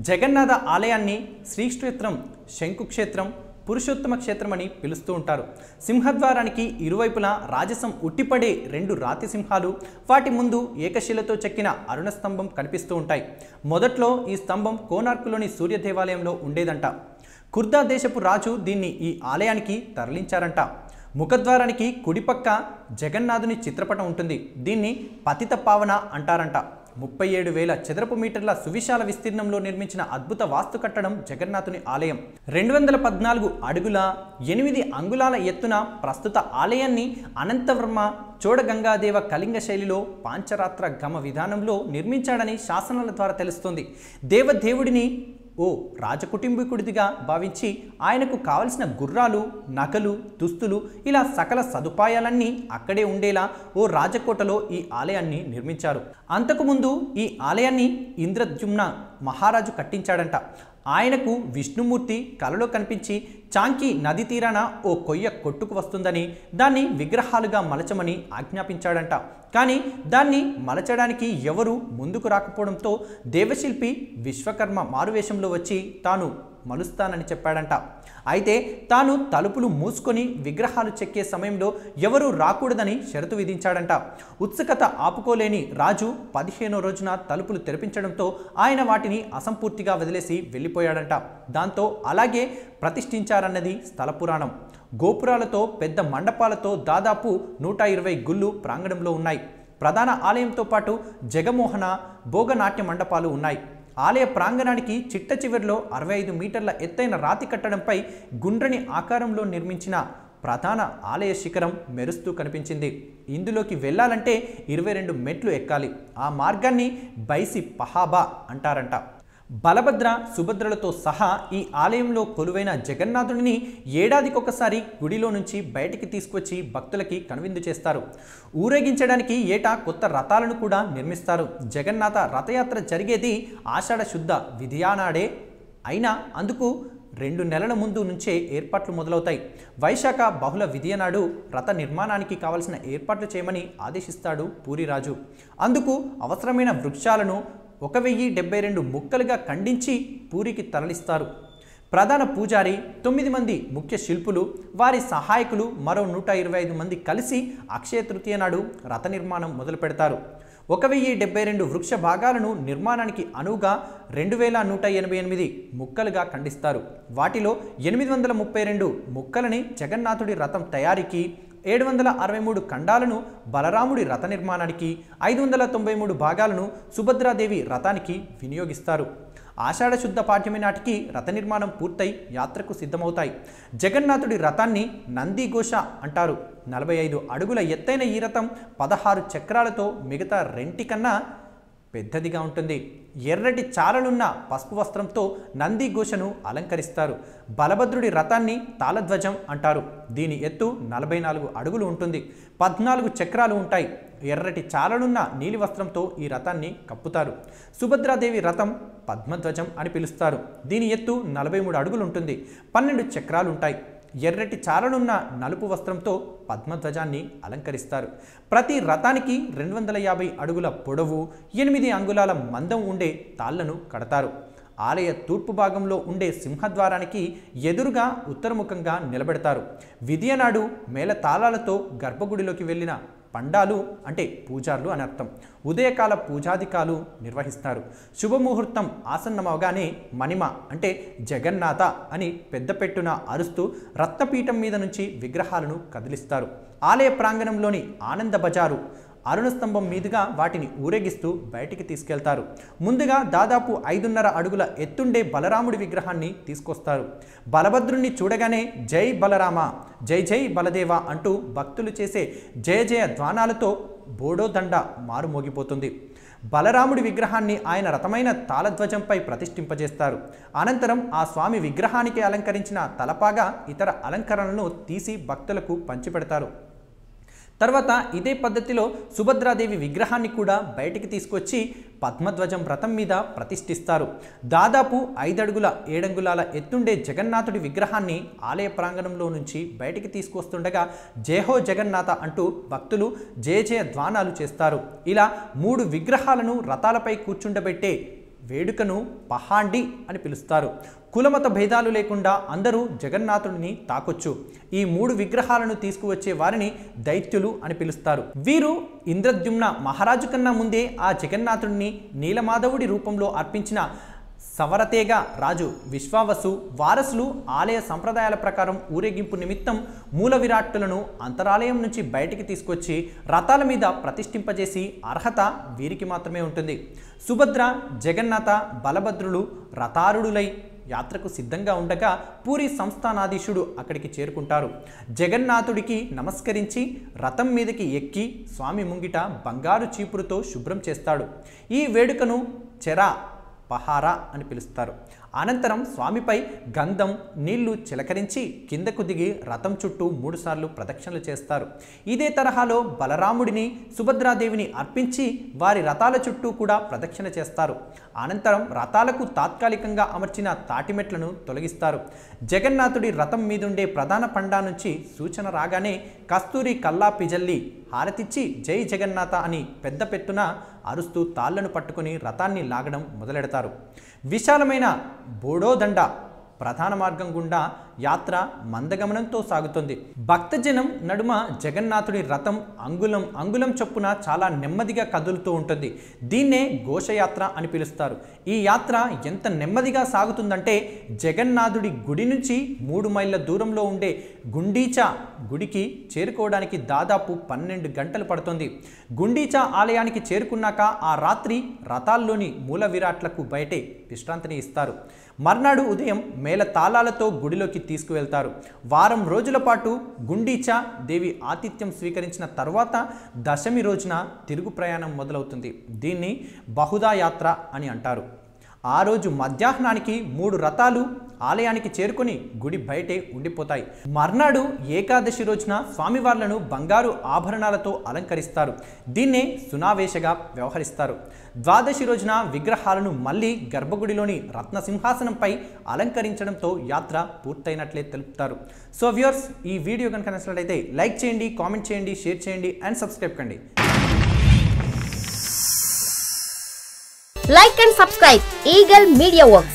జగన్నాథ ఆలయాన్ని శ్రీక్షేత్రం, శంకుక్షేత్రం, పురుషోత్తమ క్షేత్రం అని పిలుస్తూ ఉంటారు. సింహద్వారానికి ఇరువైపులా రాజసం ఉట్టిపడే రెండు రాతి సింహాలు, వాటి ముందు ఏకశిలతో చెక్కిన అరుణ స్తంభం కనిపిస్తూ ఉంటాయి. మొదట్లో ఈ స్తంభం కోనార్కులోని సూర్య దేవాలయంలో ఉండేదంట. కుర్దా దేశపు రాజు దీన్ని ఈ ఆలయానికి తరలించారంట. ముఖద్వారానికి కుడిపక్క జగన్నాథుని చిత్రపటం ఉంటుంది. దీన్ని పతిత పావన అంటారంట. 37,000 చదరపు మీటర్ల సువిశాల విస్తీర్ణంలో నిర్మించిన అద్భుత వాస్తు కట్టడం జగన్నాథుని ఆలయం. 214 అడుగుల 8 అంగుళాల ఎత్తున ప్రస్తుత ఆలయాన్ని అనంతవర్మ చోడగంగాదేవ కళింగ శైలిలో పాంచరాత్ర గమ విధానంలో నిర్మించాడని శాసనాల ద్వారా తెలుస్తుంది. దేవదేవుడిని ఓ రాజకుటుంబీకుడిగా భావించి ఆయనకు కావలసిన గుర్రాలు, నగలు, దుస్తులు ఇలా సకల సదుపాయాలన్నీ అక్కడే ఉండేలా ఓ రాజకోటలో ఈ ఆలయాన్ని నిర్మించారు. అంతకుముందు ఈ ఆలయాన్ని ఇంద్రద్యుమ్న మహారాజు కట్టించాడంట. ఆయనకు విష్ణుమూర్తి కలలో కనిపించి చాంకి నది తీరాన ఓ కొయ్య కొట్టుకు వస్తుందని, దాన్ని విగ్రహాలుగా మలచమని ఆజ్ఞాపించాడంట. కానీ దాన్ని మలచడానికి ఎవరు ముందుకు రాకపోవడంతో దేవశిల్పి విశ్వకర్మ మారువేషంలో వచ్చి తాను మలుస్తానని చెప్పాడంట. అయితే తాను తలుపులు మూసుకొని విగ్రహాలు చెక్కే సమయంలో ఎవరూ రాకూడదని షరతు విధించాడంట. ఉత్సుకత ఆపుకోలేని రాజు 15వ రోజున తలుపులు తెరిపించడంతో ఆయన వాటిని అసంపూర్తిగా వదిలేసి వెళ్ళిపోయాడంట. దాంతో అలాగే ప్రతిష్ఠించారన్నది స్థల పురాణం. గోపురాలతో, పెద్ద మండపాలతో దాదాపు 120 గుళ్ళు ప్రాంగణంలో ఉన్నాయి. ప్రధాన ఆలయంతో పాటు జగమోహన, భోగనాట్య మండపాలు ఉన్నాయి. ఆలయ ప్రాంగణానికి చిట్ట చివరిలో 65 మీటర్ల ఎత్తైన రాతి కట్టడంపై గుండ్రని ఆకారంలో నిర్మించిన ప్రధాన ఆలయ శిఖరం మెరుస్తూ కనిపించింది. ఇందులోకి వెళ్ళాలంటే 22 మెట్లు ఎక్కాలి. ఆ మార్గాన్ని బైసి పహాబా అంటారంట. బలభద్ర, సుభద్రలతో సహా ఈ ఆలయంలో కొలువైన జగన్నాథుడిని ఏడాదికొకసారి గుడిలో నుంచి బయటికి తీసుకొచ్చి భక్తులకి కనువిందు చేస్తారు. ఊరేగించడానికి ఏటా కొత్త రథాలను కూడా నిర్మిస్తారు. జగన్నాథ రథయాత్ర జరిగేది ఆషాఢ శుద్ధ విధియానాడే అయినా అందుకు 2 నెలల ముందు నుంచే ఏర్పాట్లు మొదలవుతాయి. వైశాఖ బహుళ విధియనాడు రథ నిర్మాణానికి కావలసిన ఏర్పాట్లు చేయమని ఆదేశిస్తాడు పూరిరాజు. అందుకు అవసరమైన వృక్షాలను 1072 ముక్కలుగా ఖండించి పూరికి తరలిస్తారు. ప్రధాన పూజారి, 9 మంది ముఖ్య శిల్పులు, వారి సహాయకులు, మరో 125 మంది కలిసి అక్షయ తృతీయ నాడు రథ నిర్మాణం మొదలు పెడతారు. 1072 వృక్ష భాగాలను నిర్మాణానికి అనువుగా 2188 ముక్కలుగా ఖండిస్తారు. వాటిలో 832 ముక్కలని జగన్నాథుడి రథం తయారీకి, 763 ఖండాలను బలరాముడి రథ నిర్మాణానికి, 593 భాగాలను సుభద్రాదేవి రథానికి వినియోగిస్తారు. ఆషాఢ శుద్ధ పాఠ్యమి నాటికి రథ నిర్మాణం పూర్తయి యాత్రకు సిద్ధమవుతాయి. జగన్నాథుడి రథాన్ని నందిఘోష అంటారు. 45 అడుగుల ఎత్తైన ఈ రథం 16 చక్రాలతో మిగతా రెంటికన్నా పెద్దదిగా ఉంటుంది. ఎర్రటి చారలున్న పసుపు వస్త్రంతో నందిఘోషను అలంకరిస్తారు. బలభద్రుడి రథాన్ని తాళధ్వజం అంటారు. దీని ఎత్తు 44 అడుగులు ఉంటుంది. 14 చక్రాలు ఉంటాయి. ఎర్రటి చారలున్న నీలి వస్త్రంతో ఈ రథాన్ని కప్పుతారు. సుభద్రాదేవి రథం పద్మధ్వజం అని పిలుస్తారు. దీని ఎత్తు 43 అడుగులు ఉంటుంది. 12 చక్రాలు ఉంటాయి. ఎర్రటి చారలున్న నలుపు వస్త్రంతో పద్మధ్వజాన్ని అలంకరిస్తారు. ప్రతి రథానికి 250 అడుగుల పొడవు, 8 అంగుళాల మందం ఉండే తాళ్లను కడతారు. ఆలయ తూర్పు భాగంలో ఉండే సింహద్వారానికి ఎదురుగా ఉత్తరముఖంగా నిలబెడతారు. విధియనాడు మేళతాళాలతో గర్భగుడిలోకి వెళ్ళిన పండాలు అంటే పూజార్లు అని అర్థం. ఉదయకాల పూజాధికాలు నిర్వహిస్తారు. శుభముహూర్తం ఆసన్నమవగానే మణిమ అంటే జగన్నాథ అని పెద్దపెట్టున అరుస్తూ రత్నపీఠం మీద నుంచి విగ్రహాలను కదిలిస్తారు. ఆలయ ప్రాంగణంలోని ఆనంద బజారు అరుణ స్తంభం మీదుగా వాటిని ఊరేగిస్తూ బయటికి తీసుకెళ్తారు. ముందుగా దాదాపు 5.5 అడుగుల ఎత్తుండే బలరాముడి విగ్రహాన్ని తీసుకొస్తారు. బలభద్రుణ్ణి చూడగానే జై బలరామ, జై జై బలదేవ అంటూ భక్తులు చేసే జయ జయ ధ్వానాలతో బోడోదండ మారుమోగిపోతుంది. బలరాముడి విగ్రహాన్ని ఆయన రథమైన తాళధ్వజంపై ప్రతిష్ఠింపజేస్తారు. అనంతరం ఆ స్వామి విగ్రహానికి అలంకరించిన తలపాగా ఇతర అలంకరణలను తీసి భక్తులకు పంచిపెడతారు. తర్వాత ఇదే పద్ధతిలో సుభద్రాదేవి విగ్రహాన్ని కూడా బయటికి తీసుకొచ్చి పద్మధ్వజం రథం మీద ప్రతిష్ఠిస్తారు. దాదాపు 5 అడుగుల 7 అంగుళాల ఎత్తుండే జగన్నాథుడి విగ్రహాన్ని ఆలయ ప్రాంగణంలో నుంచి బయటికి తీసుకొస్తుండగా జయహో జగన్నాథ అంటూ భక్తులు జయ జయ ధ్వానాలు చేస్తారు. ఇలా 3 విగ్రహాలను రథాలపై కూర్చుండబెట్టే వేడుకను పహాండి అని పిలుస్తారు. కులమత భేదాలు లేకుండా అందరూ జగన్నాథుడిని తాకొచ్చు. ఈ 3 విగ్రహాలను తీసుకువచ్చే వారిని దైత్యులు అని పిలుస్తారు. వీరు ఇంద్రద్యుమ్న మహారాజు కన్నా ముందే ఆ జగన్నాథుడిని నీలమాధవుడి రూపంలో అర్పించిన సవరతేగ రాజు విశ్వావసు వారసులు ఆలయ సంప్రదాయాల ప్రకారం ఊరేగింపు నిమిత్తం మూల విరాట్టులను అంతరాలయం నుంచి బయటికి తీసుకొచ్చి రథాల మీద ప్రతిష్ఠింపజేసి అర్హత వీరికి మాత్రమే ఉంటుంది. సుభద్ర, జగన్నాథ, బలభద్రులు రథారూఢులై యాత్రకు సిద్ధంగా ఉండగా పూరి సంస్థానాధీశుడు అక్కడికి చేరుకుంటారు. జగన్నాథుడికి నమస్కరించి రథం మీదకి ఎక్కి స్వామి ముంగిట బంగారు చీపురుతో శుభ్రం చేస్తాడు. ఈ వేడుకను చెరా పహారా అని పిలుస్తారు. అనంతరం స్వామిపై గంధం నీళ్లు చిలకరించి కిందకు దిగి రథం చుట్టూ 3 సార్లు ప్రదక్షిణలు చేస్తారు. ఇదే తరహాలో బలరాముడిని, సుభద్రాదేవిని అర్పించి వారి రథాల చుట్టూ కూడా ప్రదక్షిణ చేస్తారు. అనంతరం రథాలకు తాత్కాలికంగా అమర్చిన తాటిమెట్లను తొలగిస్తారు. జగన్నాథుడి రథం మీదుండే ప్రధాన పండా నుంచి సూచన రాగానే కస్తూరి కల్లాపి జల్లి హారతిచ్చి జై జగన్నాథ అని పెద్ద పెట్టున అరుస్తూ తాళ్లను పట్టుకుని రథాన్ని లాగడం మొదలెడతారు. విశాలమైన బోడోదండ ప్రధాన మార్గం గుండా యాత్ర మందగమనంతో సాగుతుంది. భక్తజనం నడుమ జగన్నాథుడి రథం అంగుళం అంగుళం చొప్పున చాలా నెమ్మదిగా కదులుతూ ఉంటుంది. దీన్నే ఘోషయాత్ర అని పిలుస్తారు. ఈ యాత్ర ఎంత నెమ్మదిగా సాగుతుందంటే జగన్నాథుడి గుడి నుంచి 3 మైళ్ళ దూరంలో ఉండే గుండీచా గుడికి చేరుకోవడానికి దాదాపు 12 గంటలు పడుతుంది. గుండీచా ఆలయానికి చేరుకున్నాక ఆ రాత్రి రథాల్లోని మూల విరాట్లకు బయటే విశ్రాంతిని ఇస్తారు. మర్నాడు ఉదయం మేళ తాళాలతో గుడిలోకి తీసుకువెళ్తారు. వారం రోజుల పాటు గుండీచా దేవి ఆతిథ్యం స్వీకరించిన తర్వాత దశమి రోజున తిరుగు ప్రయాణం మొదలవుతుంది. దీన్ని బహుదా యాత్ర అని అంటారు. ఆ రోజు మధ్యాహ్నానికి 3 రథాలు ఆలయానికి చేరుకొని గుడి బయటే ఉండిపోతాయి. మర్నాడు ఏకాదశి రోజున స్వామివార్లను బంగారు ఆభరణాలతో అలంకరిస్తారు. దీన్నే సునావేశగా వ్యవహరిస్తారు. ద్వాదశి రోజున విగ్రహాలను మళ్ళీ గర్భగుడిలోని రత్న సింహాసనంపై అలంకరించడంతో యాత్ర పూర్తయినట్లే తెలుపుతారు. సో వ్యూవర్స్, ఈ వీడియో కనుక నచ్చినట్లయితే లైక్ చేయండి, కామెంట్ చేయండి, షేర్ చేయండి అండ్ సబ్స్క్రైబ్ కండి. Like and subscribe Eagle Media Works.